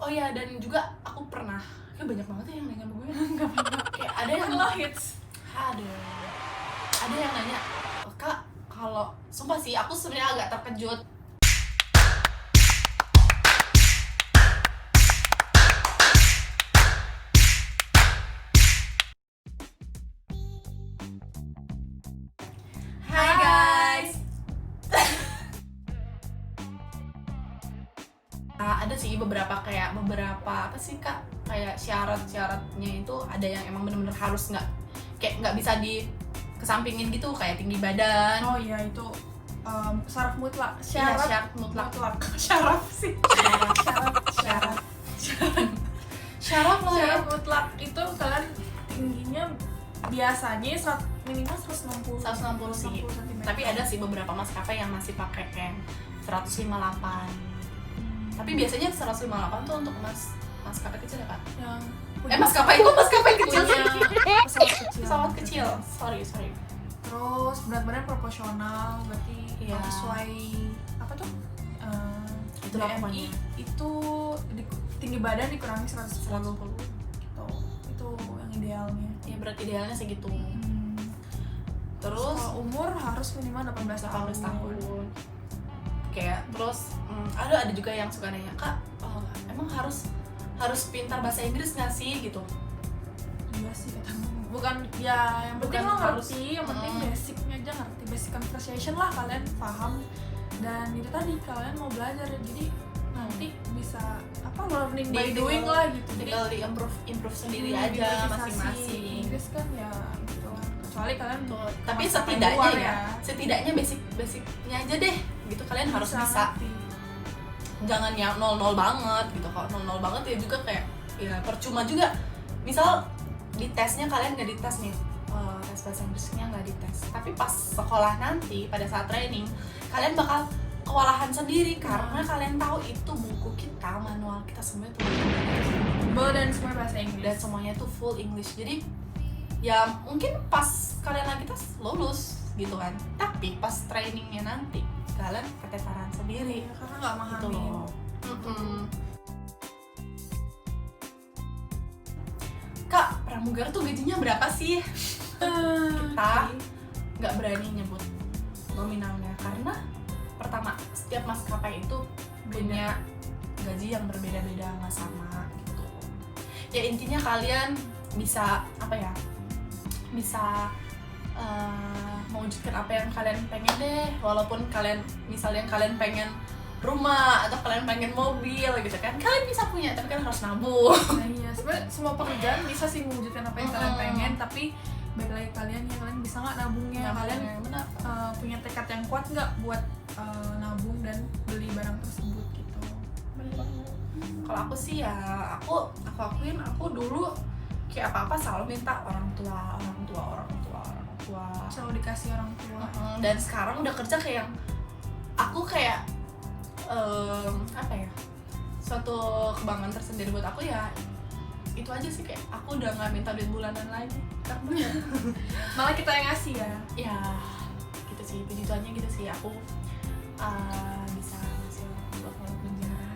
Oh ya, dan juga aku pernah, kayak banyak banget ya yang nanya sama gue. Nggak apa-apa. Kayak ada yang Lo hits. ada yang nanya, Kak, kalau sumpah sih aku sebenarnya agak terkejut. Hai guys. Ada sih beberapa apa sih Kak, kayak syaratnya itu ada yang emang bener-bener harus nggak bisa dikesampingin gitu, kayak tinggi badan. Oh iya itu syarat mutlak. Iya, syarat mutlak. Syarat sih. Syarat loh ya. Syarat mutlak itu kalian tingginya biasanya minimal 160 sih. cm. Tapi ada sih beberapa maskapai yang masih pakai kayak 158. Tapi biasanya 158 tuh untuk maskapai kecil ya Kak? Yang Maskapai kecil sih. pesawat Kecil. Sorry. Terus berat badan proporsional, berarti Iya. sesuai apa tuh? Itulah pokoknya. Itu tinggi badan dikurangi 110 gitu. Itu yang idealnya. Ya berat idealnya segitu. Terus Kalau umur harus minimal 18 tahun. Kayak terus ada juga yang suka nanya, Kak, emang harus pintar bahasa Inggris nggak sih gitu? Iya sih kata bukan ya, yang penting Bukan lo harus. ngerti, yang penting basicnya aja ngerti, basic conversation lah kalian paham. Dan itu tadi kalian mau belajar, jadi nanti bisa apa, learning by doing lah gitu. Jadi Tinggal di improve sendiri aja improvisasi. masing-masing. Inggris kan ya gitu lah. Kecuali kalian Tapi masakan setidaknya luar setidaknya basicnya aja deh gitu, kalian harus bisa. ngerti. Jangan yang 00 banget gitu. Kalau 00 banget ya juga kayak ya percuma juga. Misal di tesnya kalian nggak dites nih, tes bahasa Inggrisnya nggak dites, tapi pas sekolah nanti pada saat training kalian bakal kewalahan sendiri karena kalian tahu itu buku kita, manual kita semua itu Dan semua bahasa Inggris. dan semuanya tuh full English. Jadi ya mungkin pas kalian lagi tes lulus gitu kan, tapi pas trainingnya nanti kalian keteteran sendiri Karena nggak gitu memahami. loh. Kak, pramugari tuh gajinya berapa sih? Kita nggak berani nyebut nominalnya karena pertama, setiap maskapai itu punya gaji yang berbeda-beda, nggak sama gitu. Ya intinya kalian bisa apa ya, bisa mewujudkan apa yang kalian pengen deh. Walaupun kalian misalnya kalian pengen rumah atau kalian pengen mobil gitu kan, kalian bisa punya, tapi kan harus nabung. Nah iya, sebenarnya semua pekerjaan bisa sih mewujudkan apa yang kalian pengen, tapi balik lagi kalian bisa nggak nabungnya, kalian benar. punya tekad yang kuat nggak buat nabung dan beli barang tersebut gitu. Kalau aku sih ya, aku akuin aku dulu kayak apa-apa selalu minta orang tua. Selalu dikasih orang tua. Dan sekarang udah kerja kayak aku kayak apa ya, suatu kebanggaan tersendiri buat aku ya. Itu aja sih, kayak aku udah nggak minta duit bulanan lagi karena Malah kita yang ngasih ya. ya gitu sih, puji Tuhannya gitu sih aku bisa ngasih buat orang penjara.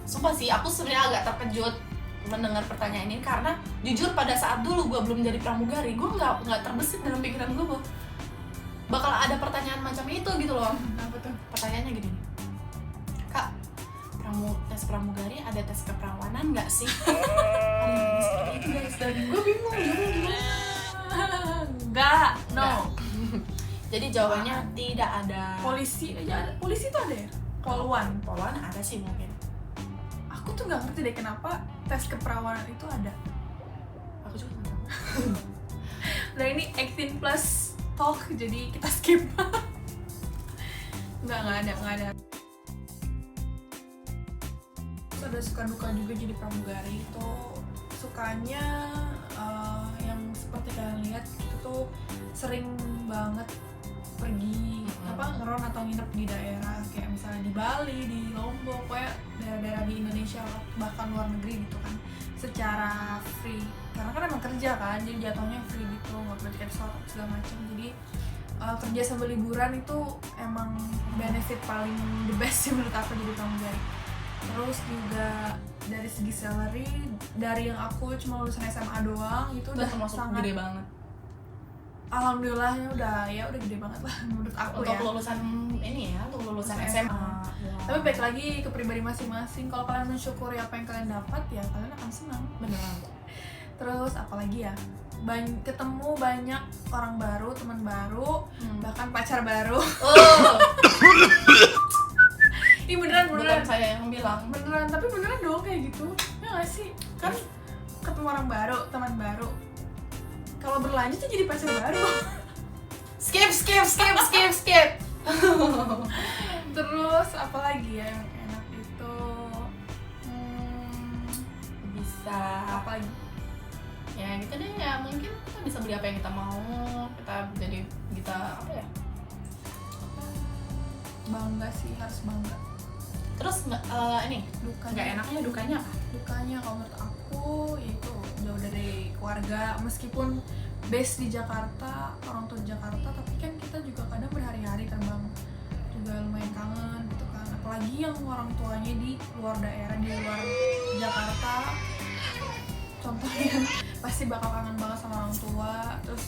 Sumpah sih aku sebenarnya agak terkejut mendengar pertanyaan ini karena jujur pada saat dulu gue belum jadi pramugari, gue nggak terbesit dalam pikiran gue bahwa bakal ada pertanyaan macam itu gitu loh. Apa tuh? Pertanyaannya gini, Kak, tes pramugari ada tes keperawanan nggak sih? Seperti itu guys, dan gue bingung gimana. Enggak, no. Jadi jawabannya tidak ada. Polisi aja ada. Polisi tuh ada ya? Poluan ada sih mungkin. Aku tuh nggak ngerti deh kenapa tes keperawanan itu ada. Aku juga nggak tahu. Nah ini 18 plus talk, jadi kita skip. Nggak ada. Terus ada suka duka juga jadi pramugari. Itu sukanya yang seperti kalian lihat itu tuh sering banget pergi ngeron atau nginep di daerah kayak misalnya di Bali, di Lombok, kayak daerah-daerah di Indonesia bahkan luar negeri gitu kan, secara free karena kan emang kerja kan, jadi jatuhnya free gitu, nggak perlu tiket pesawat segala macam. Jadi kerja sambil liburan itu emang benefit paling the best sih menurut aku jadi pramugari. Terus juga dari segi salary, dari yang aku cuma lulusan SMA doang itu udah termasuk sangat gede banget. Alhamdulillahnya udah gede banget lah menurut aku Untuk ya. lulusan ini ya, untuk lulusan SMA. SMA. Tapi baik lagi ke pribadi masing-masing. Kalau kalian mensyukuri apa yang kalian dapat ya kalian akan senang. Beneran. Terus apalagi ya? Ketemu banyak orang baru, teman baru, bahkan pacar baru. Oh, Ini beneran bukan saya yang bilang. beneran, tapi beneran dong kayak gitu. Ya nggak sih? Kan ketemu orang baru, teman baru. Kalau berlanjut tuh jadi pacar baru. Skip. Terus apalagi ya yang enak itu? Bisa. Apa lagi? Ya gitu deh ya, mungkin kita bisa beli apa yang kita mau. Kita apa ya? Bangga sih, harus bangga. Terus ini Dukanya. nggak enaknya dukanya apa? Dukanya kalau menurut aku itu jauh dari keluarga, meskipun base di Jakarta, orang tua di Jakarta, tapi kan kita juga kadang berhari-hari terbang, juga lumayan kangen gitu kan. Apalagi yang orang tuanya di luar daerah, di luar Jakarta, contohnya pasti bakal kangen banget sama orang tua. Terus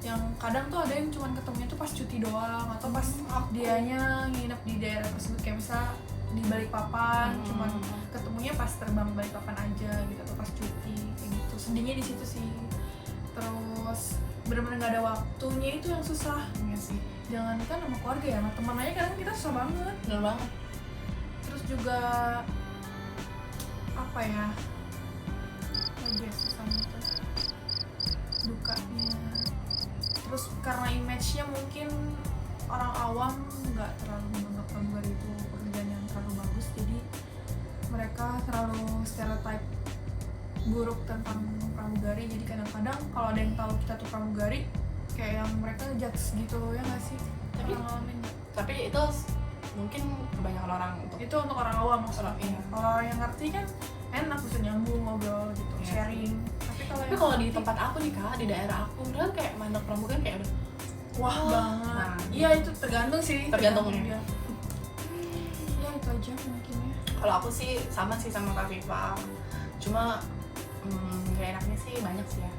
yang kadang tuh ada yang cuman ketemunya tuh pas cuti doang, atau pas dianya nginep di daerah tersebut, kayak misal di Balikpapan, cuman ketemunya pas terbang Balikpapan aja gitu, atau pas cuti kayak gitu. Sedihnya di situ sih. Terus bener-bener nggak ada waktunya, itu yang susah. Iya sih. Jangankan sama keluarga ya, sama teman aja kadang kita susah banget. Bener banget. Terus juga apa ya, lagi ya susah itu dukanya. Terus karena image-nya mungkin orang awam nggak terlalu menganggap pramugari itu pekerjaan yang terlalu bagus, jadi mereka terlalu stereotype buruk tentang pramugari. Jadi kadang-kadang kalau ada yang tahu kita tuh pramugari, kayak yang mereka judge gitu, ya nggak sih? Tapi- ngalamin nggak? Tapi itu mungkin kebanyakan orang Itu untuk orang awam maksudnya. Iya. Kalau orang yang ngerti kan enak, bisa nyambung, ngobrol gitu, Iya. sharing. Tapi kalau Tapi yang kalau di ngerti, tempat aku nih Kak, di daerah aku beneran kayak mandek pramugari kayak udah wah banget. Nah, Iya, itu tergantung sih. Tergantung dia. ya. Ya itu aja mungkin ya. Kalau aku sih sama sih sama Kak Viva. Cuma gak enaknya sih banyak sih ya.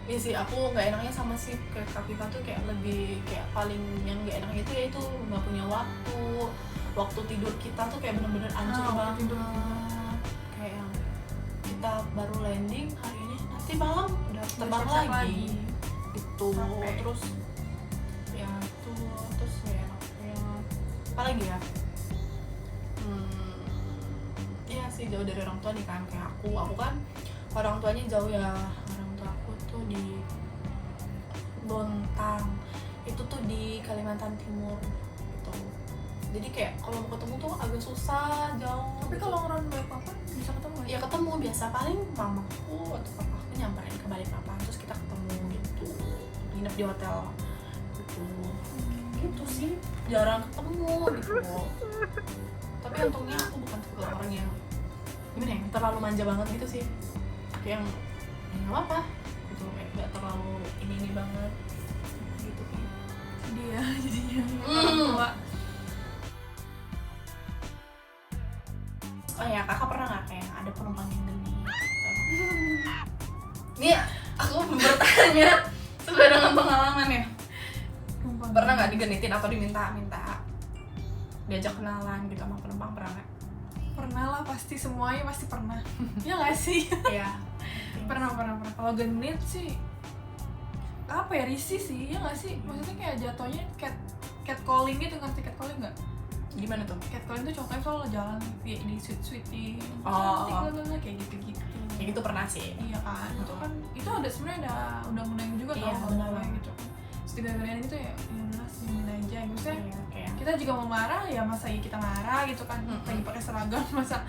Iya sih, aku gak enaknya sama sih ke Kak Viva tuh kayak lebih kayak paling yang gak enaknya itu yaitu gak punya waktu. Waktu tidur kita tuh kayak bener-bener hancur waktu banget. tidur. Kayak yang kita baru landing hari ini, nanti malam udah terbang Siap-siap lagi. Itu Capek. terus ya itu terus ya apa lagi ya, iya sih jauh dari orang tua nih kan. Kayak aku kan orang tuanya jauh ya, orang tua aku tuh di Bontang, itu tuh di Kalimantan Timur gitu. Jadi kayak kalau mau ketemu tuh agak susah, jauh. Tapi kalau orang Balikpapan bisa ketemu ya ketemu biasa, paling mamaku atau papaku nyamperin ke Balikpapan terus kita ketemu gitu, nginep di hotel gitu sih, jarang ketemu gitu. Tapi untungnya aku bukan tipe orang yang gimana ya, terlalu manja banget gitu sih, kayak yang ya nggak apa gitu, kayak nggak terlalu ini banget gitu kan. dia jadinya orang tua. Oh ya, kakak pernah nggak kayak ada penumpang yang genit gitu? Ini aku bertanya sesuai dengan pengalaman ya. Pernah nggak digenitin atau diminta diajak kenalan gitu sama penumpang, pernah nggak? Pernah lah, pasti semuanya pasti pernah. Ya nggak sih? Iya. pernah. Kalau genit sih apa ya, risih sih, ya nggak sih? Maksudnya kayak jatuhnya catcalling gitu, ngerti catcalling nggak? Gimana tuh? Catcalling tuh contohnya kalau jalan di sweet-sweeting, Oh. kayak gitu-gitu. Kayak gitu pernah sih. Iya kan, itu kan itu ada sebenarnya ada undang-undang juga Iya, tau, benar. boleh gitu. Setidaknya gitu ya udah senyumin aja. Maksudnya Iya, kayak kita juga mau marah ya, masa iya kita marah gitu kan, lagi pakai seragam, masa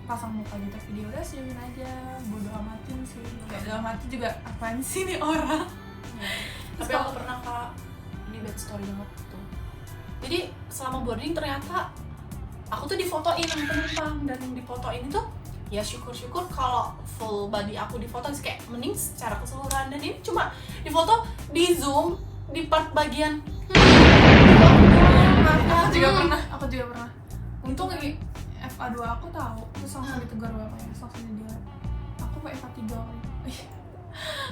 pasang muka gitu video, udah senyumin aja, bodo amatin sih. Kayak dalam hati juga apaan sih nih orang. tapi aku pernah Kak, ini bad story banget tuh. Jadi selama boarding ternyata aku tuh difotoin sama penumpang, dan difotoin itu ya syukur-syukur kalau full body aku difoto, kayak mending secara keseluruhan. Dan ini cuma difoto di zoom di part bagian aku juga pernah untung lagi FA2 aku tahu terus langsung ditegur bapaknya langsung dia aku FA3 kali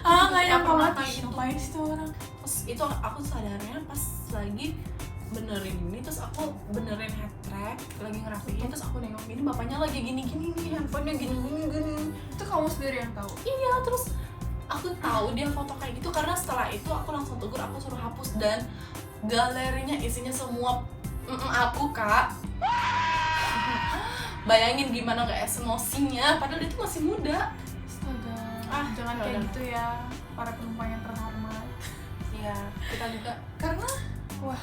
nggak nyangka banget gitu. ngapain sih tuh orang. Terus itu aku sadarnya pas lagi benerin ini, terus aku benerin head track lagi ngerapiin, terus aku nengok ini bapaknya lagi gini-gini nih, handphonenya gini-gini. Itu kamu sendiri yang tahu? Iya, terus aku tahu dia foto kayak gitu karena setelah itu aku langsung tegur, aku suruh hapus dan galerinya isinya semua aku, Kak. Bayangin gimana gak emosinya, padahal dia tuh masih muda. Astaga, jangan kayak gitu ya para penumpang yang terhormat. Iya, kita juga karena wah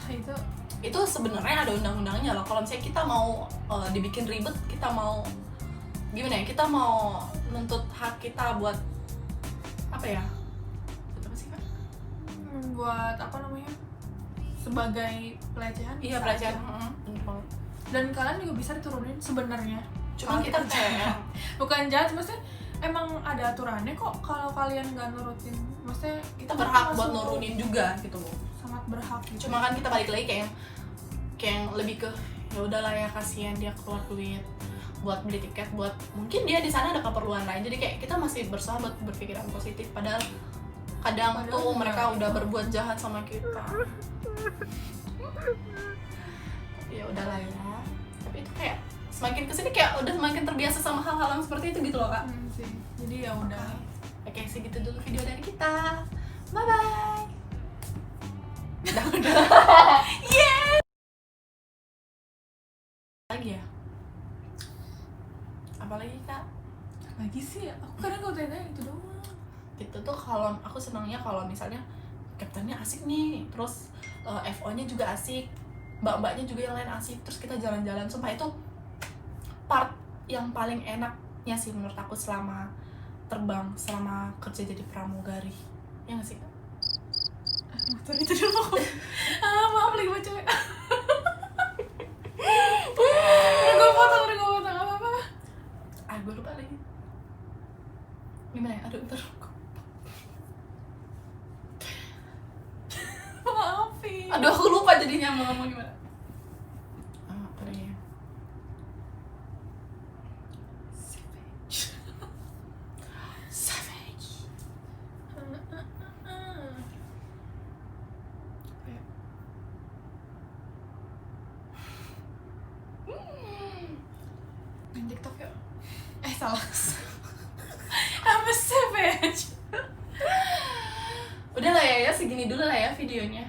itu sebenarnya ada undang-undangnya loh. Kalau misalnya kita mau dibikin ribet, kita mau gimana ya? Kita mau nuntut hak kita buat apa ya? Buat apa sih, Kak? Buat apa namanya? Sebagai pelecehan. Iya, pelecehan. Dan kalian juga bisa diturunin sebenarnya. Cuma kita kayak bukan jahat, maksudnya emang ada aturannya kok kalau kalian nggak nurutin. Maksudnya kita berhak buat nurunin juga gitu loh. Sangat berhak gitu. Cuma kan kita balik lagi kayak yang lebih ke ya udahlah ya, kasihan dia keluar duit buat beli tiket, buat mungkin dia di sana ada keperluan lain, jadi kayak kita masih berusaha buat berpikiran positif, padahal kadang tuh mereka udah berbuat jahat sama kita. Ya udahlah ya, tapi itu kayak semakin kesini kayak udah semakin terbiasa sama hal-hal yang seperti itu gitu loh, Kak. Sih. Jadi ya udah. Oke, segitu dulu video dari kita. Bye bye. Udah. Yeah. Lagi ya? Apalagi, Kak? Lagi sih ya. Aku kadang kalau tanya itu doang. Itu tuh kalau aku senangnya kalau misalnya kaptennya asik nih, terus FO-nya juga asik, mbak-mbaknya juga yang lain asik, terus kita jalan-jalan. Sumpah itu part yang paling enaknya sih menurut aku selama terbang, selama kerja jadi pramugari. Ya nggak sih, Kak? Motor itu dulu. Maaf lagi baca. Udah gue potong apa-apa. Gue lupa lagi. Gimana ya? Aduh, ntar. Maafin. Aduh, aku lupa jadinya mau ngomong gimana. Apa lagi ya? Savage. Main TikTok yuk. Salah. I'm a savage. Udah lah ya, segini dulu lah ya videonya.